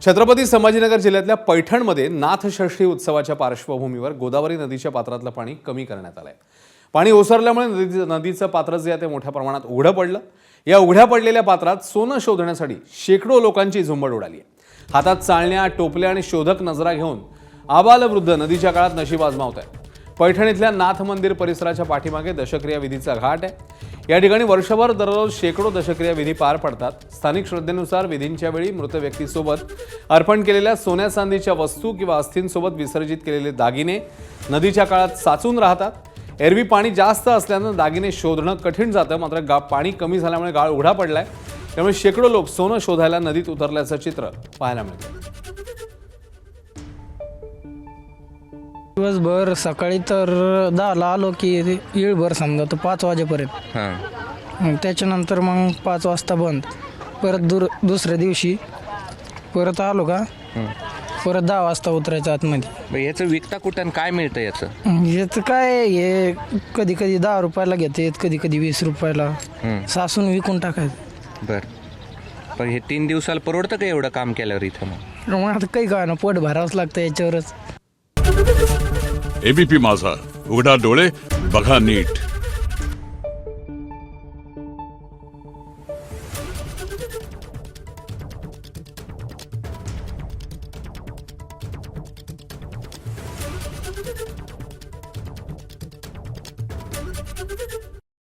छत्रपती संभाजीनगर जिल्ह्यातल्या पैठणमध्ये नाथषष्ठी उत्सवाच्या पार्श्वभूमीवर गोदावरी नदीच्या पात्रातलं पाणी कमी करण्यात आलंय। पाणी ओसरल्यामुळे नदीचं पात्र जे आहे ते मोठ्या प्रमाणात उघडं पडलं। या उघड्या पडलेल्या पात्रात सोनं शोधण्यासाठी शेकडो लोकांची झुंबड उडाली आहे। हातात चाळण्या, टोपल्या आणि शोधक नजरा घेऊन आबालवृद्ध नदीच्या काळात नशीब आजमावत आहेत। पैठण इथल्या नाथ मंदिर परिसराच्या पाठीमागे दशक्रिया विधीचा घाट आहे। या ठिकाणी वर्षभर दररोज शेकडो दशक्रिया विधी पार पडतात। स्थानिक श्रद्धेनुसार विधींच्या वेळी मृत व्यक्तीसोबत अर्पण केलेल्या सोन्या चांदीच्या वस्तू किंवा अस्थींसोबत विसर्जित केलेले दागिने नदीच्या काळात साचून राहतात। एरवी पाणी जास्त असल्यानं दागिने शोधणं कठीण जातं, मात्र पाणी कमी झाल्यामुळे गाळ उघडा पडलाय। त्यामुळे शेकडो लोक सोनं शोधायला नदीत उतरल्याचं चित्र पाहायला मिळतं। दिवसभर सकाळी तर 10ला आलो की येळभर समजा तर 5 वाजेपर्यंत। मग त्याच्यानंतर मग 5 वाजता बंद, परत दुसऱ्या दिवशी परत आलो का परत 10 वाजता उतरायचं आतमध्ये। याचं विकता कुठं काय मिळतं याचं? याचं काय हे कधी कधी 10 रुपयाला घेते, कधी कधी 20 रुपयाला सासून विकून टाकायचं। बरं, पण हे 3 दिवसाला परवडतं का एवढं काम केल्यावर इथं? मग आता काही काय ना, पोट भरावंच लागतं याच्यावरच। एबीपी माझा, उघडा डोळे बघा नीट।